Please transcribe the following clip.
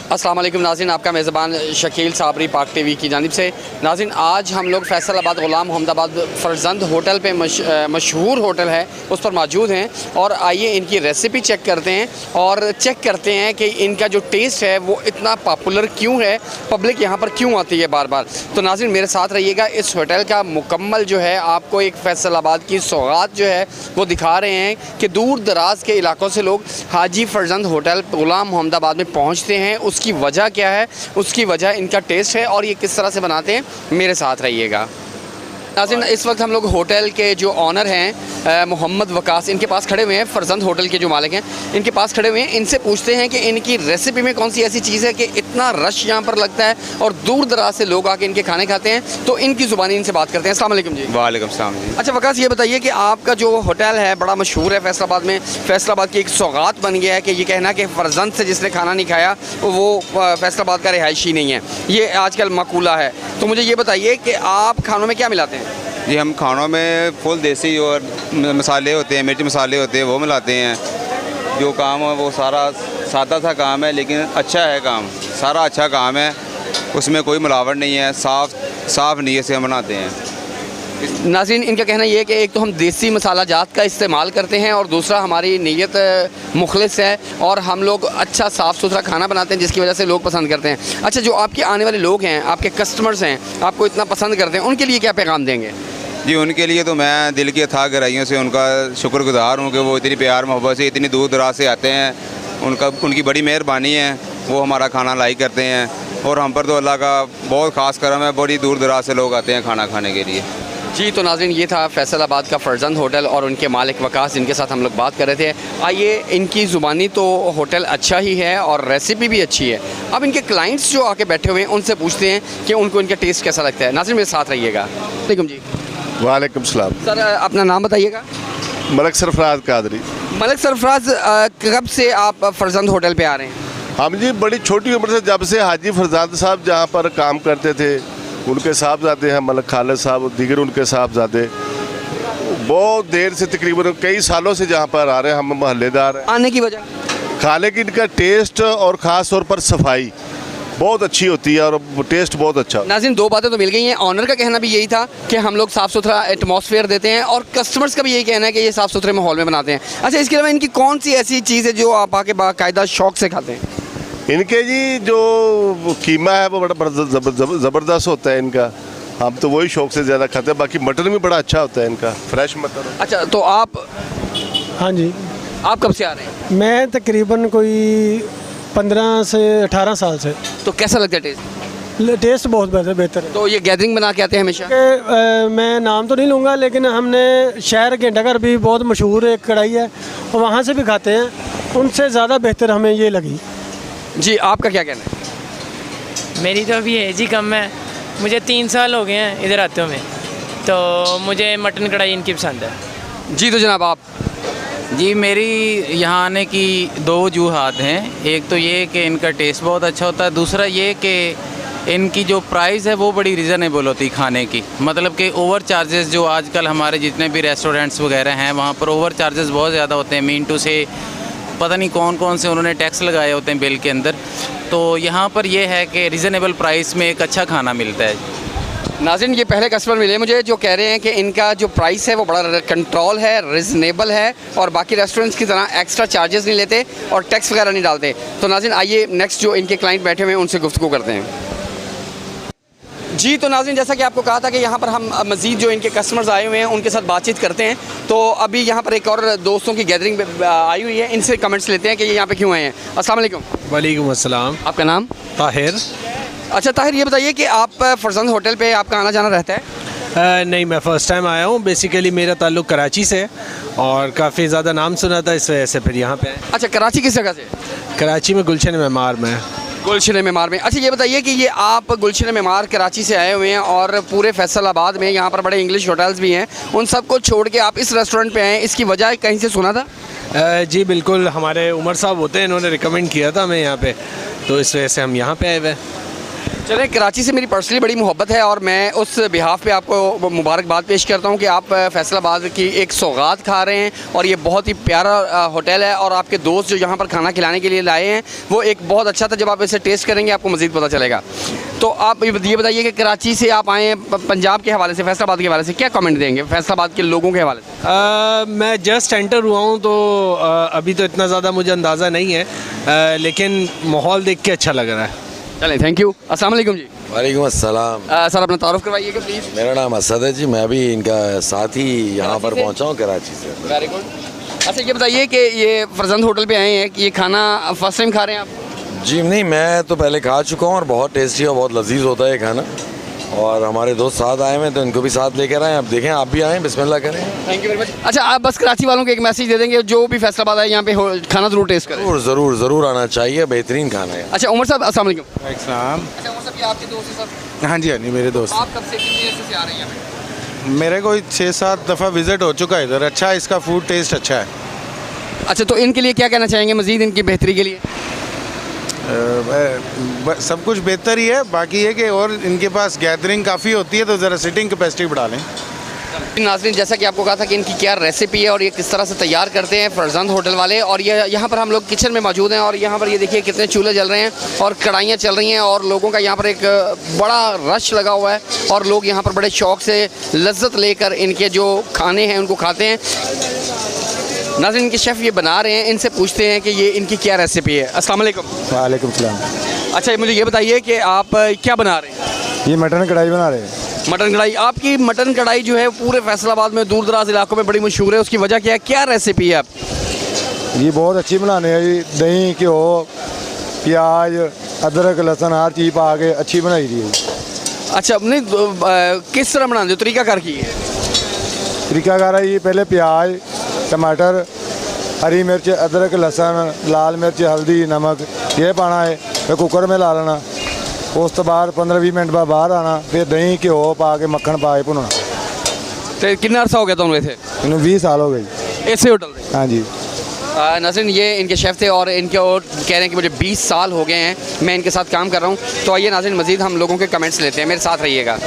अस्सलाम वालेकुम नाज़रीन, आपका मेज़बान शकील साबरी पाक टीवी की जानिब से। नाज़रीन, आज हम लोग फैसलाबाद ग़ुलाम मोहम्मदाबाद फ़रजंद होटल पे मशहूर होटल है उस पर मौजूद हैं और आइए इनकी रेसिपी चेक करते हैं और चेक करते हैं कि इनका जो टेस्ट है वो इतना पॉपुलर क्यों है, पब्लिक यहाँ पर क्यों आती है बार बार। तो नाज़रीन मेरे साथ रहिएगा, इस होटल का मुकम्मल जो है आपको एक फैसलाबाद की सौगात जो है वो दिखा रहे हैं कि दूर दराज के इलाकों से लोग हाजी फ़रजंद होटल ग़ुलाम मोहम्मदाबाद में पहुँचते हैं। उसकी वजह क्या है, उसकी वजह इनका टेस्ट है और ये किस तरह से बनाते हैं, मेरे साथ रहिएगा। नाज़रीन इस वक्त हम लोग होटल के जो ऑनर हैं मोहम्मद वकास, इनके पास खड़े हुए हैं। फ़रजंद होटल के जो मालिक हैं इनके पास खड़े हुए हैं। इनसे पूछते हैं कि इनकी रेसिपी में कौन सी ऐसी चीज़ है कि इतना रश यहाँ पर लगता है और दूर दराज से लोग आके इनके खाने खाते हैं। तो इनकी ज़ुबानी इनसे बात करते हैं। अस्सलाम वालेकुम जी। वालेकुम सलाम जी। अच्छा वकास, ये बताइए कि आपका जो होटल है बड़ा मशहूर है फैसलाबाद में, फैसलाबाद की एक सौगात बन गया है कि ये कहना कि फ़रजंद से जिसने खाना नहीं खाया वो फैसलाबाद का रिहायशी नहीं है, ये आजकल मकूला है। तो मुझे ये बताइए कि आप खानों में क्या मिलाते हैं? जी, हम खानों में फुल देसी और मसाले होते हैं, मिर्च मसाले होते हैं, वो मिलाते हैं। जो काम है वो सारा सादा सा काम है, लेकिन अच्छा है काम, सारा अच्छा काम है, उसमें कोई मिलावट नहीं है, साफ़ नीयत से हम बनाते हैं। नाज़रीन इनका कहना ये है कि एक तो हम देसी मसाला जात का इस्तेमाल करते हैं और दूसरा हमारी नीयत मुखलिस है और हम लोग अच्छा साफ़ सुथरा खाना बनाते हैं जिसकी वजह से लोग पसंद करते हैं। अच्छा, जो आपके आने वाले लोग हैं, आपके कस्टमर्स हैं, आपको इतना पसंद करते हैं, उनके लिए क्या पैगाम देंगे? जी, उनके लिए तो मैं दिल की अथाह गहराइयों से उनका शुक्रगुज़ार हूँ कि वो इतनी प्यार मोहब्बत से इतनी दूर दराज से आते हैं। उनकी बड़ी मेहरबानी है, वो हमारा खाना लाइक करते हैं और हम पर तो अल्लाह का बहुत ख़ास करम है, बड़ी दूर दराज से लोग आते हैं खाना खाने के लिए। जी, तो नाज़रीन ये था फैसलाबाद का फ़रजंद होटल और उनके मालिक वकास, जिनके साथ हम लोग बात कर रहे थे। आइए, इनकी ज़ुबानी तो होटल अच्छा ही है और रेसिपी भी अच्छी है। अब इनके क्लाइंट्स जो आके बैठे हुए हैं उनसे पूछते हैं कि उनको इनका टेस्ट कैसा लगता है। नाज़रीन मेरे साथ रहिएगा। वालेकुम जी। वालेकुम सलाम। सर अपना नाम बताइएगा। मलक सरफराज कादरी। मलक सरफराज, कब से आप फ़रजंद होटल पे आ रहे हैं? हम जी बड़ी छोटी उम्र से, जब से हाजी फरजाद साहब जहाँ पर काम करते थे, उनके साहबजादे हैं मलक खालिद साहब, दीगर उनके साहबजादे, बहुत देर से तकरीबन कई सालों से जहाँ पर आ रहे हैं। हम महल्लेदार हैं। आने की वजह? खाने की इनका टेस्ट और ख़ास तौर पर सफाई बहुत अच्छी होती है और टेस्ट बहुत अच्छा। नाज़रीन दो बातें तो मिल गई हैं। ऑनर का कहना भी यही था कि हम लोग साफ़ सुथरा एटमॉस्फेयर देते हैं और कस्टमर्स का भी यही कहना है कि ये साफ़ सुथरे माहौल में बनाते हैं। अच्छा, इसके अलावा इनकी कौन सी ऐसी चीज़ है जो आप आके बाकायदा शौक़ से खाते हैं? इनके जी जो कीमा है वो बड़ा ज़बरदस्त होता है इनका, हम तो वही शौक़ से ज़्यादा खाते हैं। बाकी मटन भी बड़ा अच्छा होता है इनका, फ्रेश मटन। अच्छा, तो आप? हाँ जी। आप कब से आ रहे हैं? मैं तकरीबन कोई 15 से 18 साल से। तो कैसा लगता है टेस्ट? टेस्ट बहुत बेहतर है। तो ये गैदरिंग बना के आते हैं हमेशा? मैं नाम तो नहीं लूँगा, लेकिन हमने शहर घंटाघर भी बहुत मशहूर एक कढ़ाई है और वहाँ से भी खाते हैं, उनसे ज़्यादा बेहतर हमें ये लगी। जी, आपका क्या कहना है? मेरी तो अभी एज ही कम है, मुझे 3 साल हो गए हैं इधर आते हुए, तो मुझे मटन कढ़ाई इनकी पसंद है। जी, तो जनाब आप? जी, मेरी यहाँ आने की 2 वजूहात हैं। एक तो ये कि इनका टेस्ट बहुत अच्छा होता है, दूसरा ये कि इनकी जो प्राइस है वो बड़ी रीज़नेबल होती है खाने की। मतलब कि ओवर चार्जेस जो आजकल हमारे जितने भी रेस्टोरेंट्स वगैरह हैं वहाँ पर ओवर चार्जेस बहुत ज़्यादा होते हैं। मीन टू से पता नहीं कौन कौन से उन्होंने टैक्स लगाए होते हैं बिल के अंदर। तो यहाँ पर यह है कि रीज़नेबल प्राइस में एक अच्छा खाना मिलता है। नाज़रीन ये पहले कस्टमर मिले मुझे जो कह रहे हैं कि इनका जो प्राइस है वो बड़ा कंट्रोल है, रिजनेबल है और बाकी रेस्टोरेंट्स की तरह एक्स्ट्रा चार्जेस नहीं लेते और टैक्स वगैरह नहीं डालते। तो नाज़रीन आइए नेक्स्ट जो इनके क्लाइंट बैठे हुए हैं उनसे गुफ्तगू करते हैं। जी, तो नाज़रीन जैसा कि आपको कहा था कि यहाँ पर हम मज़ीद जो इनके कस्टमर्स आए हुए हैं उनके साथ बातचीत करते हैं। तो अभी यहाँ पर एक और दोस्तों की गैदरिंग आई हुई है, इनसे कमेंट्स लेते हैं कि ये यहाँ पे क्यों आए हैं। अस्सलाम वालेकुम। वालेकुम अस्सलाम। आपका नाम? ताहिर। अच्छा ताहिर, ये बताइए कि आप फ़रजंद होटल पे आपका आना जाना रहता है? नहीं, मैं फ़र्स्ट टाइम आया हूँ। बेसिकली मेरा ताल्लुक़ कराची से और काफ़ी ज़्यादा नाम सुना था, इस वजह से फिर यहाँ पे आए। अच्छा, कराची किस जगह से? कराची में गुलशन मेमार में। गुलशन मेमार में। अच्छा, ये बताइए कि ये आप गुलशन मेमार कराची से आए हुए हैं और पूरे फैसलाबाद में यहाँ पर बड़े इंग्लिश होटल्स भी हैं, उन सब को छोड़ के आप इस रेस्टोरेंट पे आए, इसकी वजह कहीं से सुना था? जी बिल्कुल, हमारे उमर साहब होते हैं, इन्होंने रिकमेंड किया था हमें यहाँ पे, तो इस वजह से हम यहाँ पे आए हुए हैं। चले, कराची से मेरी पर्सनली बड़ी मोहब्बत है और मैं उस बिहाफ पे आपको मुबारकबाद पेश करता हूँ कि आप फैसलाबाद की एक सौगात खा रहे हैं और ये बहुत ही प्यारा होटल है और आपके दोस्त जो यहाँ पर खाना खिलाने के लिए लाए हैं वो एक बहुत अच्छा था। जब आप इसे टेस्ट करेंगे आपको मज़ीद पता चलेगा। तो आप ये बताइए कि कराची से आप आए हैं, पंजाब के हवाले से, फैसलाबाद के हवाले से क्या कमेंट देंगे फैसलाबाद के लोगों के हवाले से? मैं जस्ट एंटर हुआ हूँ तो अभी तो इतना ज़्यादा मुझे अंदाज़ा नहीं है, लेकिन माहौल देख के अच्छा लग रहा है। चलें, थैंक यू। अस्सलाम वालेकुम जी। वालेकुम अस्सलाम। सर अपना तारुफ करवाइएगा प्लीज़। मेरा नाम असद है जी, मैं भी इनका साथ ही यहाँ पर पहुँचा हूँ कराची से। Very good. अच्छा ये बताइए कि ये फरजंद होटल पे आए हैं कि ये खाना फर्स्ट टाइम खा रहे हैं आप? जी नहीं, मैं तो पहले खा चुका हूँ और बहुत टेस्टी और बहुत लजीज होता है ये खाना, और हमारे दोस्त साथ आए हैं तो इनको भी साथ लेकर आए। अब देखें आप भी आएँ, बिस्मिल्लाह करें। Thank you very much. अच्छा आप बस कराची वालों को एक मैसेज दे देंगे जो भी फैसलाबाद है यहाँ पे खाना ज़रूर टेस्ट करें। ज़रूर ज़रूर ज़रूर आना चाहिए, बेहतरीन खाना है। अच्छा उमर साहब अस्सलाम वालेकुम। इस्लाम। अच्छा उमर साहब ये आपके दोस्त हैं सर? हाँ जी, हाँ जी, मेरे दोस्त। आप कब से कितनी देर से आ रहे हैं यहाँ पे? मेरे को 6-7 दफ़ा विज़िट हो चुका है इधर। अच्छा है, इसका फूड टेस्ट अच्छा है। अच्छा तो इनके लिए क्या कहना चाहेंगे मज़ीद इनकी बेहतरी के लिए? सब कुछ बेहतर ही है, बाकी ये कि और इनके पास गैदरिंग काफ़ी होती है तो ज़रा सिटिंग कैपेसिटी बढ़ा लें। नाज़रीन जैसा कि आपको कहा था कि इनकी क्या रेसिपी है और ये किस तरह से तैयार करते हैं फरजंद होटल वाले, और ये यहाँ पर हम लोग किचन में मौजूद हैं और यहाँ पर ये देखिए कितने चूल्हे जल रहे हैं और कढ़ाइयाँ चल रही हैं और लोगों का यहाँ पर एक बड़ा रश लगा हुआ है और लोग यहाँ पर बड़े शौक़ से लज्जत लेकर इनके जो खाने हैं उनको खाते हैं। नाज़रीन इनके शेफ़ ये बना रहे हैं, इनसे पूछते हैं कि ये इनकी क्या रेसिपी है। अस्सलाम वालेकुम। वालेकुम सलाम। अच्छा मुझे ये बताइए कि आप क्या बना रहे हैं? ये मटन कढ़ाई बना रहे हैं। मटन कढ़ाई। आपकी मटन कढ़ाई जो है पूरे फैसलाबाद में दूर दराज इलाकों में बड़ी मशहूर है, उसकी वजह क्या है, क्या रेसिपी है आपकी? ये बहुत अच्छी बनाने है जी, दही घ्यो प्याज अदरक लहसुन हर चीज़ पा के अच्छी बनाई दी है। अच्छा नहीं किस तरह बनाते हो, तरीकाकार की है? तरीकाकार है ये, पहले प्याज टमाटर हरी मिर्च अदरक लहसुन लाल मिर्च हल्दी नमक ये पाना है, फिर कुकर में ला लेना, उस तो बाद 15-20 मिनट बाद बाहर आना, फिर दही घ्यो पा के मक्खन पा के भुनना। तो कितना अर्सा हो गया तुम वैसे? इन्हें 20 साल हो गए ऐसे होटल में? हाँ जी। नाज़रीन ये इनके शेफ़ थे और इनके और कह रहे हैं कि मुझे 20 साल हो गए हैं मैं इनके साथ काम कर रहा हूँ। तो आइए नाज़रीन मज़ीद हम लोगों के कमेंट्स लेते हैं, मेरे साथ रहिएगा।